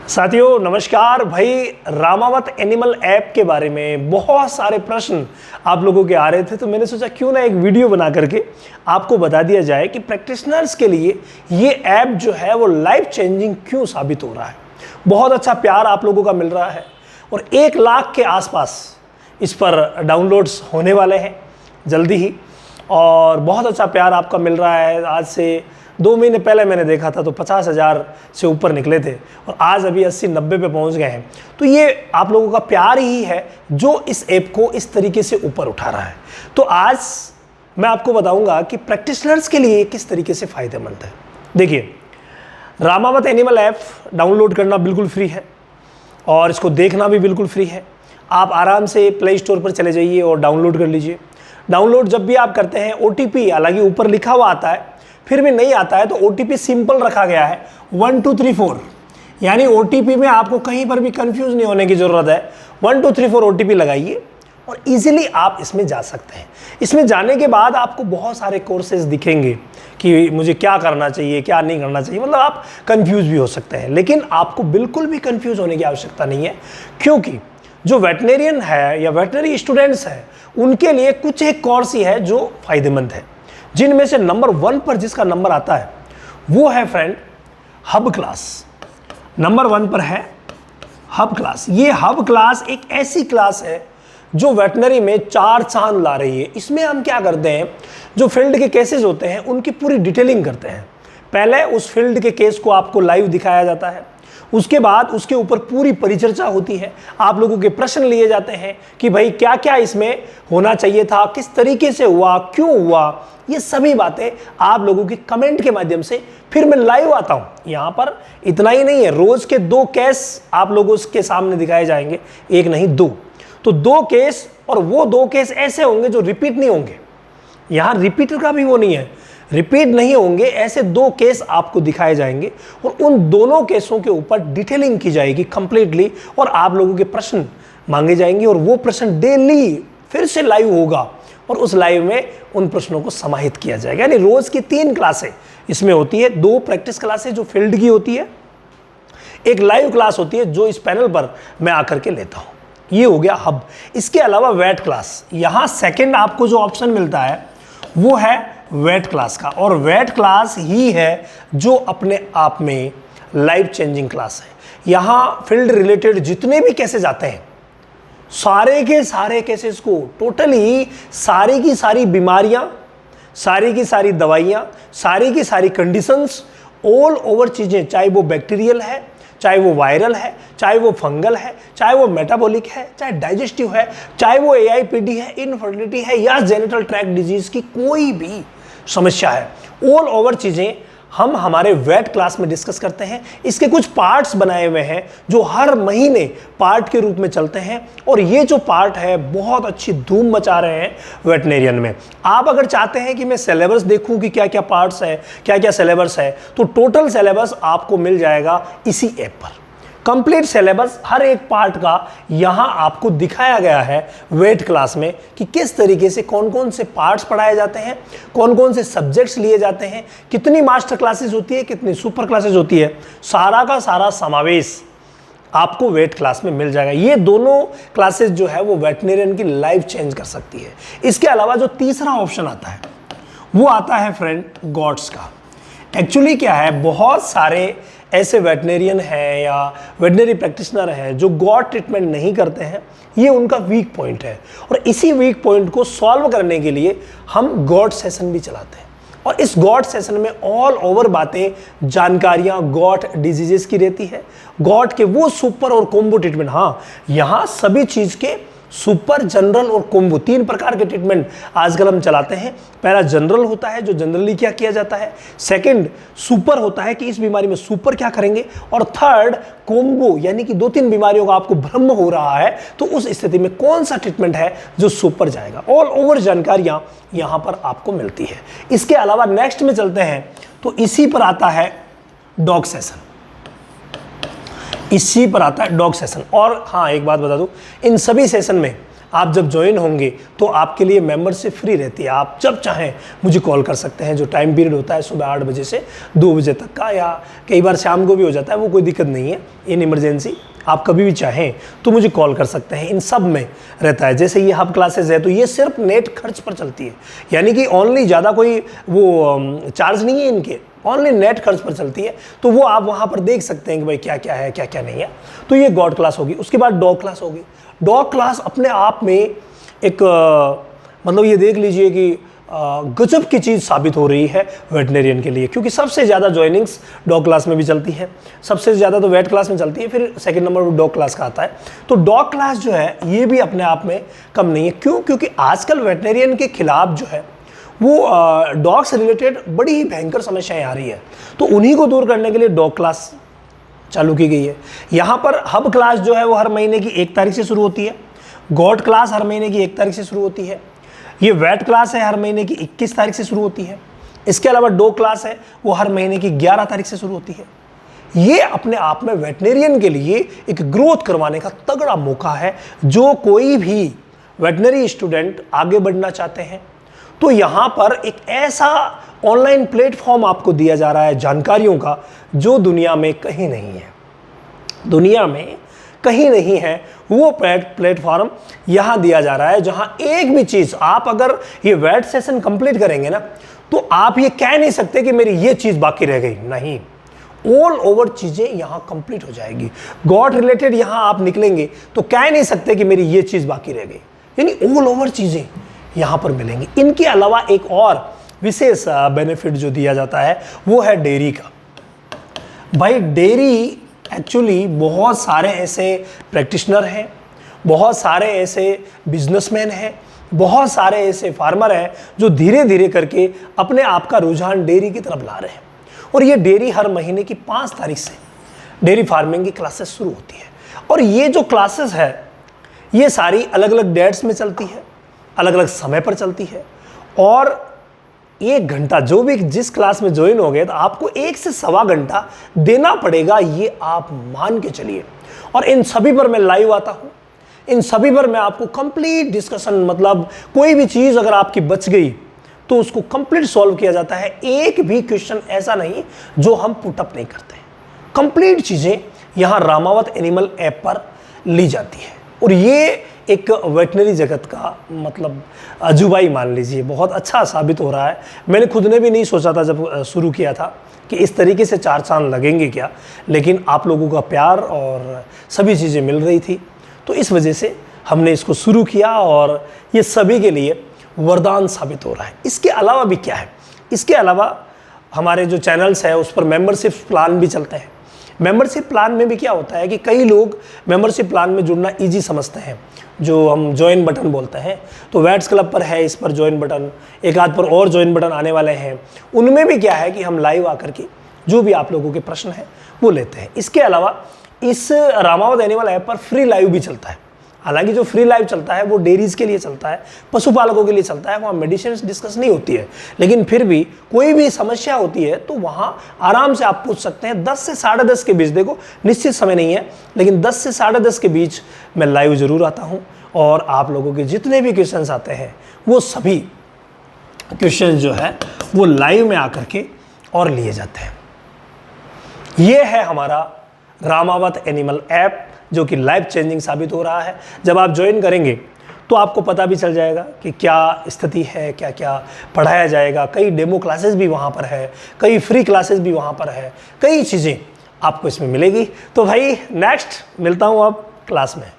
साथियों नमस्कार। भाई रामावत एनिमल ऐप के बारे में बहुत सारे प्रश्न आप लोगों के आ रहे थे, तो मैंने सोचा क्यों ना एक वीडियो बना करके आपको बता दिया जाए कि प्रैक्टिशनर्स के लिए ये ऐप जो है वो लाइफ चेंजिंग क्यों साबित हो रहा है। बहुत अच्छा प्यार आप लोगों का मिल रहा है और 1 लाख के आसपास इस पर डाउनलोड्स होने वाले हैं जल्दी ही, और बहुत अच्छा प्यार आपका मिल रहा है। आज से 2 महीने पहले मैंने देखा था तो 50,000 से ऊपर निकले थे और आज अभी 80-90 पे पहुंच गए हैं। तो ये आप लोगों का प्यार ही है जो इस ऐप को इस तरीके से ऊपर उठा रहा है। तो आज मैं आपको बताऊंगा कि प्रैक्टिशनर्स के लिए किस तरीके से फ़ायदेमंद है। देखिए, रामावत एनिमल ऐप डाउनलोड करना बिल्कुल फ्री है और इसको देखना भी बिल्कुल फ्री है। आप आराम से प्ले स्टोर पर चले जाइए और डाउनलोड कर लीजिए। डाउनलोड जब भी आप करते हैं OTP, हालांकि ऊपर लिखा हुआ आता है, फिर भी नहीं आता है तो OTP सिंपल रखा गया है 1234, यानी OTP में आपको कहीं पर भी कंफ्यूज नहीं होने की ज़रूरत है। 1234 OTP लगाइए और इजीली आप इसमें जा सकते हैं। इसमें जाने के बाद आपको बहुत सारे कोर्सेज दिखेंगे कि मुझे क्या करना चाहिए क्या नहीं करना चाहिए, मतलब आप कंफ्यूज भी हो सकते हैं। लेकिन आपको बिल्कुल भी कंफ्यूज होने की आवश्यकता नहीं है, क्योंकि जो वेटनेरियन है या वेटनरी स्टूडेंट्स हैं उनके लिए कुछ एक कोर्स ही है जो फ़ायदेमंद है, जिनमें से नंबर 1 पर जिसका नंबर आता है वो है फ्रेंड हब क्लास। नंबर 1 पर है हब क्लास। ये हब क्लास एक ऐसी क्लास है जो वेटनरी में 4 चांद ला रही है। इसमें हम क्या करते हैं, जो फील्ड के केसेस होते हैं उनकी पूरी डिटेलिंग करते हैं। पहले उस फील्ड के केस को आपको लाइव दिखाया जाता है, उसके बाद उसके ऊपर पूरी परिचर्चा होती है। आप लोगों के प्रश्न लिए जाते हैं कि भाई क्या क्या इसमें होना चाहिए था, किस तरीके से हुआ, क्यों हुआ, ये सभी बातें आप लोगों के कमेंट के माध्यम से फिर मैं लाइव आता हूँ। यहाँ पर इतना ही नहीं है, रोज के 2 केस आप लोगों के सामने दिखाए जाएंगे, 1 नहीं 2। तो 2 केस, और वो 2 केस ऐसे होंगे जो रिपीट नहीं होंगे। यहाँ रिपीटर का भी वो नहीं है, रिपीट नहीं होंगे। ऐसे 2 केस आपको दिखाए जाएंगे और उन दोनों केसों के ऊपर डिटेलिंग की जाएगी कंप्लीटली, और आप लोगों के प्रश्न मांगे जाएंगे और वो प्रश्न डेली फिर से लाइव होगा और उस लाइव में उन प्रश्नों को समाहित किया जाएगा। यानी रोज की 3 क्लासें इसमें होती है। 2 प्रैक्टिस क्लासें जो फील्ड की होती है, एक लाइव क्लास होती है जो इस पैनल पर मैं आकर के लेता हूँ। ये हो गया हब। इसके अलावा वेट क्लास, यहाँ सेकेंड आपको जो ऑप्शन मिलता है वो है वेट क्लास का, और वेट क्लास ही है जो अपने आप में लाइफ चेंजिंग क्लास है। यहाँ फील्ड रिलेटेड जितने भी केसेस आते हैं, सारे के सारे केसेस को टोटली, सारी की सारी बीमारियां, सारी की सारी दवाइयां, सारी की सारी कंडीशंस, ऑल ओवर चीज़ें, चाहे वो बैक्टीरियल है, चाहे वो वायरल है, चाहे वो फंगल है, चाहे वो मेटाबॉलिक है, चाहे डाइजेस्टिव है, चाहे वो AIPD है, इनफर्टिलिटी है, या जेनिटल ट्रैक्ट डिजीज की कोई भी समस्या है, ऑल ओवर चीज़ें हम हमारे वेट क्लास में डिस्कस करते हैं। इसके कुछ पार्ट्स बनाए हुए हैं जो हर महीने पार्ट के रूप में चलते हैं, और ये जो पार्ट है बहुत अच्छी धूम मचा रहे हैं वेटनेरियन में। आप अगर चाहते हैं कि मैं सिलेबस देखूं कि क्या क्या पार्ट्स है, क्या क्या सिलेबस है, तो टोटल सिलेबस आपको मिल जाएगा इसी ऐप पर। कंप्लीट सिलेबस हर एक पार्ट का यहाँ आपको दिखाया गया है वेट क्लास में, कि किस तरीके से कौन कौन से पार्ट्स पढ़ाए जाते हैं, कौन कौन से सब्जेक्ट्स लिए जाते हैं, कितनी मास्टर क्लासेस होती है, कितनी सुपर क्लासेस होती है, सारा का सारा समावेश आपको वेट क्लास में मिल जाएगा। ये दोनों क्लासेस जो है वो वेटनेरियन की लाइफ चेंज कर सकती है। इसके अलावा जो तीसरा ऑप्शन आता है वो आता है फ्रेंड गॉट्स का। एक्चुअली क्या है, बहुत सारे ऐसे वेटनेरियन हैं या वेटनरी प्रैक्टिशनर हैं जो गॉट ट्रीटमेंट नहीं करते हैं। ये उनका वीक पॉइंट है, और इसी वीक पॉइंट को सॉल्व करने के लिए हम गॉट सेशन भी चलाते हैं। और इस गॉट सेशन में ऑल ओवर बातें, जानकारियाँ गॉट डिजीजेस की रहती है, गॉट के वो सुपर और कॉम्बो ट्रीटमेंट। हाँ, यहाँ सभी चीज़ के सुपर, जनरल और कॉम्बो 3 प्रकार के ट्रीटमेंट आजकल हम चलाते हैं। पहला जनरल होता है, जो जनरली क्या किया जाता है। सेकंड सुपर होता है कि इस बीमारी में सुपर क्या करेंगे, और थर्ड कॉम्बो, यानी कि 2-3 बीमारियों का आपको भ्रम हो रहा है तो उस स्थिति में कौन सा ट्रीटमेंट है जो सुपर जाएगा। ऑल ओवर जानकारियां यहाँ पर आपको मिलती है। इसके अलावा नेक्स्ट में चलते हैं तो इसी पर आता है डॉग सेशन। इसी पर आता है डॉग सेशन। और हाँ, एक बात बता दूं, इन सभी सेशन में आप जब ज्वाइन होंगे तो आपके लिए मेंबरशिप फ्री रहती है। आप जब चाहें मुझे कॉल कर सकते हैं। जो टाइम पीरियड होता है सुबह 8 बजे से 2 बजे तक का, या कई बार शाम को भी हो जाता है, वो कोई दिक्कत नहीं है। इन इमरजेंसी आप कभी भी चाहें तो मुझे कॉल कर सकते हैं। इन सब में रहता है। जैसे ये हब क्लासेस है तो ये सिर्फ नेट खर्च पर चलती है, यानी कि ऑनली ज़्यादा कोई वो चार्ज नहीं है इनके, ऑनली नेट खर्च पर चलती है। तो वो आप वहाँ पर देख सकते हैं कि भाई क्या क्या है क्या क्या नहीं है। तो ये गॉड क्लास होगी। उसके बाद डॉग क्लास होगी। डॉग क्लास अपने आप में एक मतलब ये देख लीजिए कि गजब की चीज़ साबित हो रही है वेटनेरियन के लिए, क्योंकि सबसे ज़्यादा ज्वाइनिंग्स डॉग क्लास में भी चलती है। सबसे ज़्यादा तो वेट क्लास में चलती है, फिर सेकंड नंबर पर डॉग क्लास का आता है। तो डॉग क्लास जो है ये भी अपने आप में कम नहीं है। क्यों? क्योंकि आजकल वेटनेरियन के खिलाफ जो है वो डॉग से रिलेटेड बड़ी ही भयंकर समस्याएं आ रही है। तो उन्हीं को दूर करने के लिए डॉग क्लास चालू की गई है। यहाँ पर हब क्लास जो है वो हर महीने की 1 तारीख से शुरू होती है। गॉड क्लास हर महीने की 1 तारीख से शुरू होती है। ये वेट क्लास है हर महीने की 21 तारीख से शुरू होती है। इसके अलावा डॉग क्लास है वो हर महीने की 11 तारीख से शुरू होती है। ये अपने आप में वेटनेरियन के लिए एक ग्रोथ करवाने का तगड़ा मौका है। जो कोई भी वेटनरी स्टूडेंट आगे बढ़ना चाहते हैं तो यहाँ पर एक ऐसा ऑनलाइन प्लेटफॉर्म आपको दिया जा रहा है जानकारियों का, जो दुनिया में कहीं नहीं है। दुनिया में कहीं नहीं है वो प्लेटफॉर्म यहाँ दिया जा रहा है, जहाँ एक भी चीज़ आप अगर ये वेट सेशन कंप्लीट करेंगे ना तो आप ये कह नहीं सकते कि मेरी ये चीज़ बाकी रह गई। नहीं, ऑल ओवर चीज़ें यहाँ कंप्लीट हो जाएगी। गॉड रिलेटेड यहाँ आप निकलेंगे तो कह नहीं सकते कि मेरी ये चीज़ बाकी रह गई, यानी ऑल ओवर चीज़ें यहाँ पर मिलेंगी। इनके अलावा एक और विशेष बेनिफिट जो दिया जाता है वो है डेयरी का। भाई डेयरी एक्चुअली बहुत सारे ऐसे प्रैक्टिशनर हैं, बहुत सारे ऐसे बिजनेसमैन हैं, बहुत सारे ऐसे फार्मर हैं जो धीरे धीरे करके अपने आप का रुझान डेयरी की तरफ ला रहे हैं। और ये डेयरी हर महीने की 5 तारीख से डेयरी फार्मिंग की क्लासेस शुरू होती है। और ये जो क्लासेस है ये सारी अलग अलग डेट्स में चलती है, अलग अलग समय पर चलती है। और 1 घंटा जो भी जिस क्लास में ज्वाइन हो गए तो आपको 1 से सवा घंटा देना पड़ेगा, ये आप मान के चलिए। और इन सभी पर मैं लाइव आता हूँ। इन सभी पर मैं आपको कंप्लीट डिस्कशन, मतलब कोई भी चीज़ अगर आपकी बच गई तो उसको कंप्लीट सॉल्व किया जाता है। एक भी क्वेश्चन ऐसा नहीं जो हम पुटअप नहीं करते। कंप्लीट चीज़ें यहाँ रामावत एनिमल ऐप पर ली जाती है। और ये एक वेटनरी जगत का मतलब अजूबा ही मान लीजिए, बहुत अच्छा साबित हो रहा है। मैंने खुद ने भी नहीं सोचा था जब शुरू किया था कि इस तरीके से 4 चांद लगेंगे क्या, लेकिन आप लोगों का प्यार और सभी चीज़ें मिल रही थी तो इस वजह से हमने इसको शुरू किया और ये सभी के लिए वरदान साबित हो रहा है। इसके अलावा भी क्या है, इसके अलावा हमारे जो चैनल्स है उस पर मेंबरशिप प्लान भी चलते हैं। मेंबरशिप प्लान में भी क्या होता है कि कई लोग मेंबरशिप प्लान में जुड़ना ईजी समझते हैं, जो हम ज्वाइन बटन बोलते हैं। तो वैट्स क्लब पर है इस पर ज्वाइन बटन, एक आध पर और ज्वाइन बटन आने वाले हैं। उनमें भी क्या है कि हम लाइव आकर के जो भी आप लोगों के प्रश्न हैं वो लेते हैं। इसके अलावा इस रामावत एनिमल ऐप पर फ्री लाइव भी चलता है। हालांकि जो फ्री लाइव चलता है वो डेयरीज के लिए चलता है, पशुपालकों के लिए चलता है, वहाँ मेडिसिन डिस्कस नहीं होती है। लेकिन फिर भी कोई भी समस्या होती है तो वहाँ आराम से आप पूछ सकते हैं। 10 से 10:30 के बीच, देखो निश्चित समय नहीं है, लेकिन 10 से 10:30 के बीच मैं लाइव ज़रूर आता हूँ। और आप लोगों के जितने भी क्वेश्चंस आते हैं वो सभी क्वेश्चन जो है वो लाइव में आकर के और लिए जाते हैं। ये है हमारा रामावत एनिमल ऐप, जो कि लाइफ चेंजिंग साबित हो रहा है। जब आप ज्वाइन करेंगे तो आपको पता भी चल जाएगा कि क्या स्थिति है, क्या क्या पढ़ाया जाएगा। कई डेमो क्लासेस भी वहाँ पर है, कई फ्री क्लासेस भी वहाँ पर है, कई चीज़ें आपको इसमें मिलेगी। तो भाई नेक्स्ट मिलता हूँ अब क्लास में।